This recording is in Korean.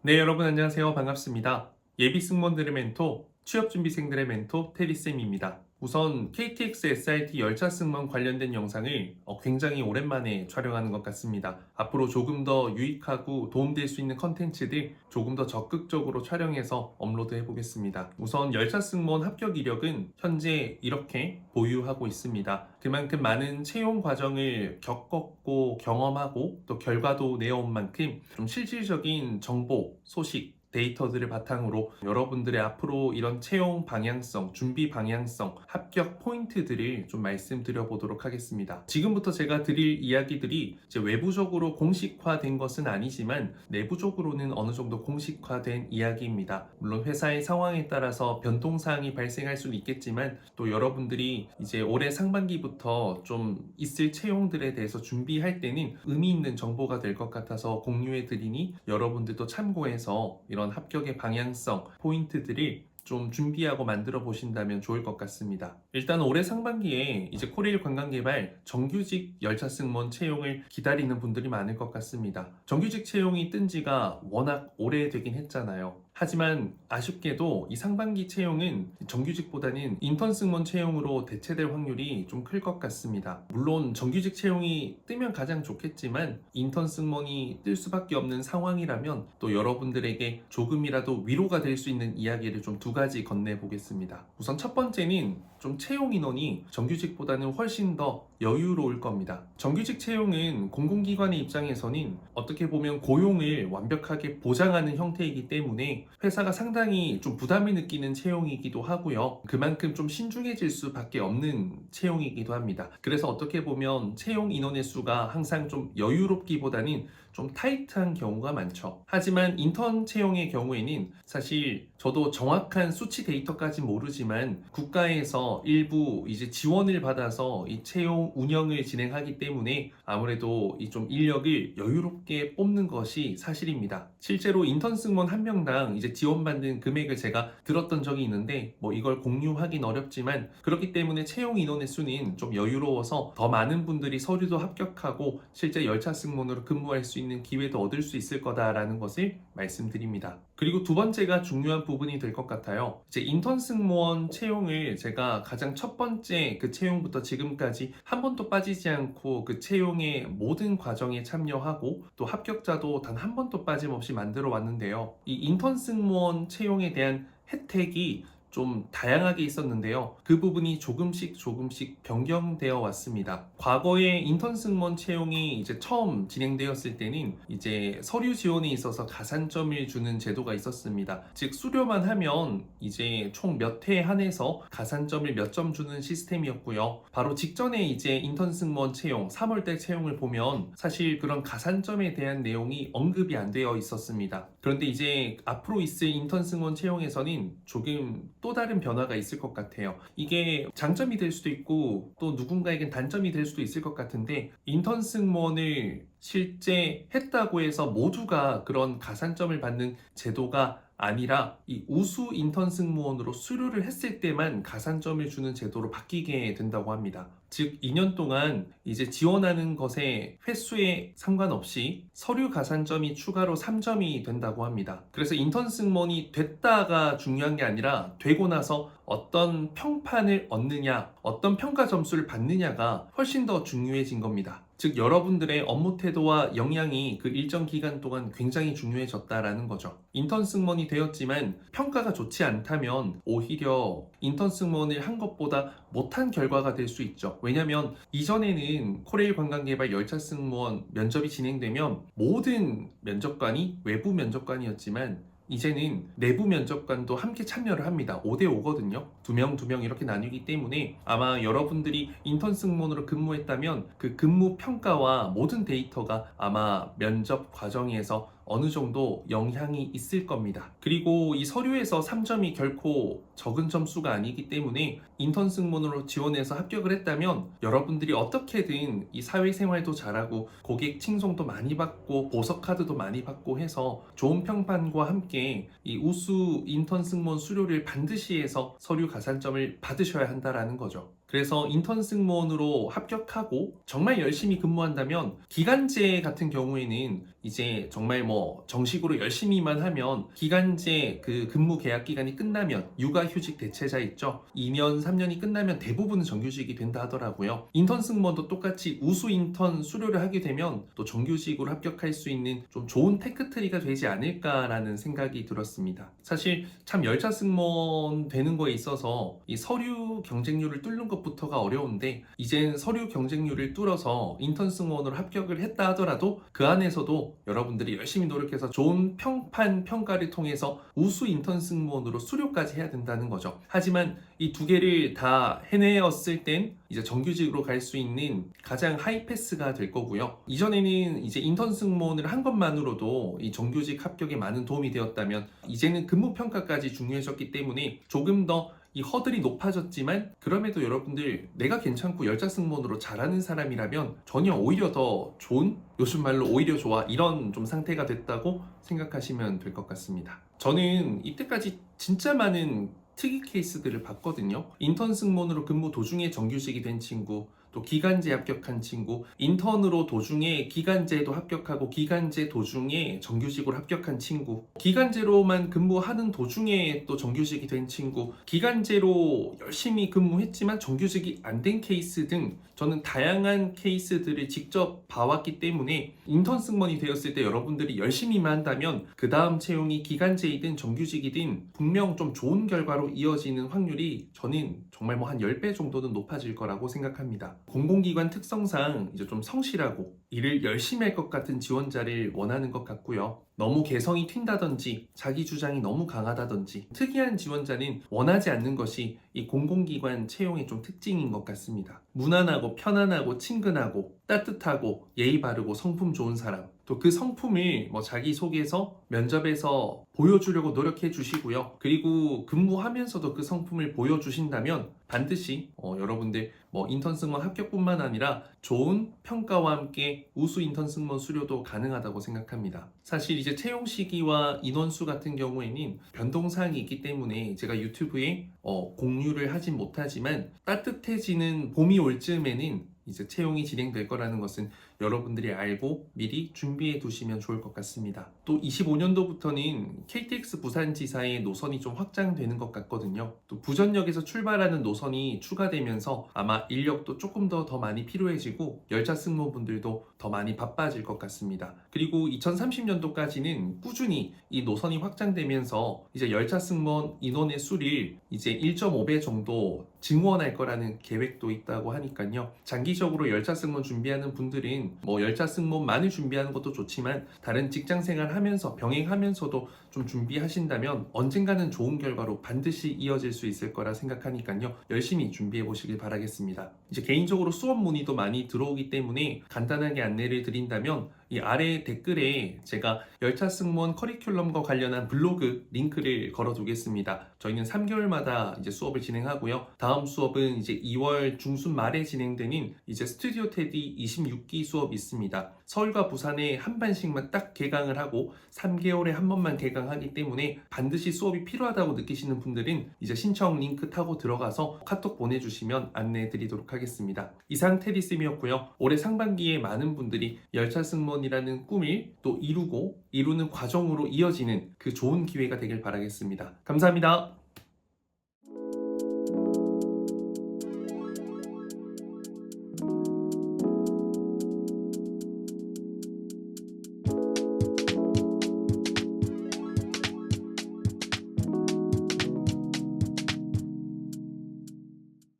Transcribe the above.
네, 여러분 안녕하세요. 반갑습니다. 예비 승무원들의 멘토, 취업준비생들의 멘토 테리쌤입니다. 우선 KTX SRT 열차 승무원 관련된 영상을 굉장히 오랜만에 촬영하는 것 같습니다. 앞으로 조금 더 유익하고 도움될 수 있는 컨텐츠들 조금 더 적극적으로 촬영해서 업로드해 보겠습니다. 우선 열차 승무원 합격 이력은 현재 이렇게 보유하고 있습니다. 그만큼 많은 채용 과정을 겪었고 경험하고 또 결과도 내어온 만큼 좀 실질적인 정보, 소식, 데이터들을 바탕으로 여러분들의 앞으로 이런 채용 방향성, 준비 방향성, 합격 포인트들을 좀 말씀드려 보도록 하겠습니다. 지금부터 제가 드릴 이야기들이 이제 외부적으로 공식화된 것은 아니지만 내부적으로는 어느 정도 공식화된 이야기입니다. 물론 회사의 상황에 따라서 변동사항이 발생할 수는 있겠지만 또 여러분들이 이제 올해 상반기부터 좀 있을 채용들에 대해서 준비할 때는 의미 있는 정보가 될 것 같아서 공유해 드리니 여러분들도 참고해서 이런 합격의 방향성, 포인트들을 좀 준비하고 만들어 보신다면 좋을 것 같습니다. 일단 올해 상반기에 이제 코레일 관광개발 정규직 열차 승무원 채용을 기다리는 분들이 많을 것 같습니다. 정규직 채용이 뜬 지가 워낙 오래되긴 했잖아요. 하지만 아쉽게도 이 상반기 채용은 정규직보다는 인턴 승무원 채용으로 대체될 확률이 좀 클 것 같습니다. 물론 정규직 채용이 뜨면 가장 좋겠지만 인턴 승무원이 뜰 수밖에 없는 상황이라면 또 여러분들에게 조금이라도 위로가 될 수 있는 이야기를 좀 두 가지 건네보겠습니다. 우선 첫 번째는 좀 채용 인원이 정규직보다는 훨씬 더 여유로울 겁니다. 정규직 채용은 공공기관의 입장에서는 어떻게 보면 고용을 완벽하게 보장하는 형태이기 때문에 회사가 상당히 좀 부담을 느끼는 채용이기도 하고요. 그만큼 좀 신중해질 수밖에 없는 채용이기도 합니다. 그래서 어떻게 보면 채용 인원의 수가 항상 좀 여유롭기보다는 좀 타이트한 경우가 많죠. 하지만 인턴 채용의 경우에는 사실 저도 정확한 수치 데이터까지 모르지만 국가에서 일부 이제 지원을 받아서 이 채용 운영을 진행하기 때문에 아무래도 이 좀 인력을 여유롭게 뽑는 것이 사실입니다. 실제로 인턴 승무원 한 명당 이제 지원받는 금액을 제가 들었던 적이 있는데 뭐 이걸 공유하긴 어렵지만 그렇기 때문에 채용 인원의 수는 좀 여유로워서 더 많은 분들이 서류도 합격하고 실제 열차 승무원으로 근무할 수 있는 기회도 얻을 수 있을 거다라는 것을 말씀드립니다. 그리고 두 번째가 중요한 부분이 될 것 같아요. 이제 인턴 승무원 채용을 제가 가장 첫 번째 그 채용부터 지금까지 한 번도 빠지지 않고 그 채용의 모든 과정에 참여하고 또 합격자도 단 한 번도 빠짐없이 만들어 왔는데요. 이 인턴 승무원 채용에 대한 혜택이 좀 다양하게 있었는데요. 그 부분이 조금씩 변경되어 왔습니다. 과거에 인턴 승무원 채용이 이제 처음 진행되었을 때는 이제 서류 지원에 있어서 가산점을 주는 제도가 있었습니다. 즉 수료만 하면 이제 총 몇 회 한해서 가산점을 몇 점 주는 시스템이었고요. 바로 직전에 이제 인턴 승무원 채용 3월달 채용을 보면 사실 그런 가산점에 대한 내용이 언급이 안 되어 있었습니다. 그런데 이제 앞으로 있을 인턴 승무원 채용에서는 조금 또 다른 변화가 있을 것 같아요. 이게 장점이 될 수도 있고 또 누군가에겐 단점이 될 수도 있을 것 같은데 인턴 승무원을 실제 했다고 해서 모두가 그런 가산점을 받는 제도가 아니라 이 우수 인턴 승무원으로 수료를 했을 때만 가산점을 주는 제도로 바뀌게 된다고 합니다. 즉 2년 동안 이제 지원하는 것의 횟수에 상관없이 서류 가산점이 추가로 3점이 된다고 합니다. 그래서 인턴 승무원이 됐다가 중요한 게 아니라 되고 나서 어떤 평판을 얻느냐, 어떤 평가 점수를 받느냐가 훨씬 더 중요해진 겁니다. 즉 여러분들의 업무 태도와 역량이 그 일정 기간 동안 굉장히 중요해졌다라는 거죠. 인턴 승무원이 되었지만 평가가 좋지 않다면 오히려 인턴 승무원을 한 것보다 못한 결과가 될 수 있죠. 왜냐면 이전에는 코레일 관광개발 열차 승무원 면접이 진행되면 모든 면접관이 외부 면접관이었지만 이제는 내부 면접관도 함께 참여를 합니다. 5대5거든요. 2명 이렇게 나뉘기 때문에 아마 여러분들이 인턴 승무원으로 근무했다면 그 근무 평가와 모든 데이터가 아마 면접 과정에서 어느 정도 영향이 있을 겁니다. 그리고 이 서류에서 3점이 결코 적은 점수가 아니기 때문에 인턴 승무원으로 지원해서 합격을 했다면 여러분들이 어떻게든 이 사회생활도 잘하고 고객 칭송도 많이 받고 보석 카드도 많이 받고 해서 좋은 평판과 함께 이 우수 인턴 승무원 수료를 반드시 해서 서류 가산점을 받으셔야 한다라는 거죠. 그래서 인턴 승무원으로 합격하고 정말 열심히 근무한다면 기간제 같은 경우에는 이제 정말 뭐 정식으로 열심히만 하면 기간제 그 근무 계약 기간이 끝나면 육아휴직 대체자 있죠. 2년, 3년이 끝나면 대부분은 정규직이 된다 하더라고요. 인턴 승무원도 똑같이 우수 인턴 수료를 하게 되면 또 정규직으로 합격할 수 있는 좀 좋은 테크트리가 되지 않을까라는 생각이 들었습니다. 사실 참 열차 승무원 되는 거에 있어서 이 서류 경쟁률을 뚫는 것부터가 어려운데 이젠 서류 경쟁률을 뚫어서 인턴 승무원으로 합격을 했다 하더라도 그 안에서도 여러분들이 열심히 노력해서 좋은 평판 평가를 통해서 우수 인턴 승무원으로 수료까지 해야 된다는 거죠. 하지만 이 두 개를 다 해내었을 땐 이제 정규직으로 갈 수 있는 가장 하이패스가 될 거고요. 이전에는 이제 인턴 승무원을 한 것만으로도 이 정규직 합격에 많은 도움이 되었다면 이제는 근무 평가까지 중요해졌기 때문에 조금 더 이 허들이 높아졌지만 그럼에도 여러분들 내가 괜찮고 열차 승무원으로 잘하는 사람이라면 전혀 오히려 더 좋은, 요즘 말로 오히려 좋아, 이런 좀 상태가 됐다고 생각하시면 될 것 같습니다. 저는 이때까지 진짜 많은 특이 케이스들을 봤거든요. 인턴 승무원으로 근무 도중에 정규직이 된 친구, 또 기간제 합격한 친구, 인턴으로 도중에 기간제도 합격하고 기간제 도중에 정규직으로 합격한 친구, 기간제로만 근무하는 도중에 또 정규직이 된 친구, 기간제로 열심히 근무했지만 정규직이 안 된 케이스 등 저는 다양한 케이스들을 직접 봐왔기 때문에 인턴 승무원이 되었을 때 여러분들이 열심히만 한다면 그 다음 채용이 기간제이든 정규직이든 분명 좀 좋은 결과로 이어지는 확률이 저는 정말 뭐 한 10배 정도는 높아질 거라고 생각합니다. 공공기관 특성상 이제 좀 성실하고 일을 열심히 할 것 같은 지원자를 원하는 것 같고요. 너무 개성이 튄다든지 자기 주장이 너무 강하다든지 특이한 지원자는 원하지 않는 것이 이 공공기관 채용의 좀 특징인 것 같습니다. 무난하고 편안하고 친근하고 따뜻하고 예의 바르고 성품 좋은 사람, 또 그 성품을 뭐 자기소개서, 면접에서 보여주려고 노력해 주시고요. 그리고 근무하면서도 그 성품을 보여주신다면 반드시 여러분들 뭐 인턴 승무원 합격뿐만 아니라 좋은 평가와 함께 우수 인턴 승무원 수료도 가능하다고 생각합니다. 사실 이제 채용 시기와 인원수 같은 경우에는 변동사항이 있기 때문에 제가 유튜브에 공유를 하진 못하지만 따뜻해지는 봄이 올 즈음에는 이제 채용이 진행될 거라는 것은 여러분들이 알고 미리 준비해 두시면 좋을 것 같습니다. 또 25년도부터는 KTX 부산지사의 노선이 좀 확장되는 것 같거든요. 또 부전역에서 출발하는 노선이 추가되면서 아마 인력도 조금 더 많이 필요해지고 열차 승무원분들도 더 많이 바빠질 것 같습니다. 그리고 2030년도까지는 꾸준히 이 노선이 확장되면서 이제 열차 승무원 인원의 수를 이제 1.5배 정도 증원할 거라는 계획도 있다고 하니까요. 장기적으로 열차 승무원 준비하는 분들은 뭐 열차 승무원만을 준비하는 것도 좋지만 다른 직장 생활 하면서 병행하면서도 좀 준비하신다면 언젠가는 좋은 결과로 반드시 이어질 수 있을 거라 생각하니까요. 열심히 준비해 보시길 바라겠습니다. 이제 개인적으로 수업 문의도 많이 들어오기 때문에 간단하게 안내를 드린다면 이 아래 댓글에 제가 열차 승무원 커리큘럼과 관련한 블로그 링크를 걸어 두겠습니다. 저희는 3개월마다 이제 수업을 진행하고요. 다음 수업은 이제 2월 중순 말에 진행되는 이제 스튜디오 테디 26기 수업이 있습니다. 서울과 부산에 한 반씩만 딱 개강을 하고 3개월에 한 번만 개강하기 때문에 반드시 수업이 필요하다고 느끼시는 분들은 이제 신청 링크 타고 들어가서 카톡 보내주시면 안내해 드리도록 하겠습니다. 이상 테디쌤이었고요. 올해 상반기에 많은 분들이 열차 승무원이라는 꿈을 또 이루고 이루는 과정으로 이어지는 그 좋은 기회가 되길 바라겠습니다. 감사합니다.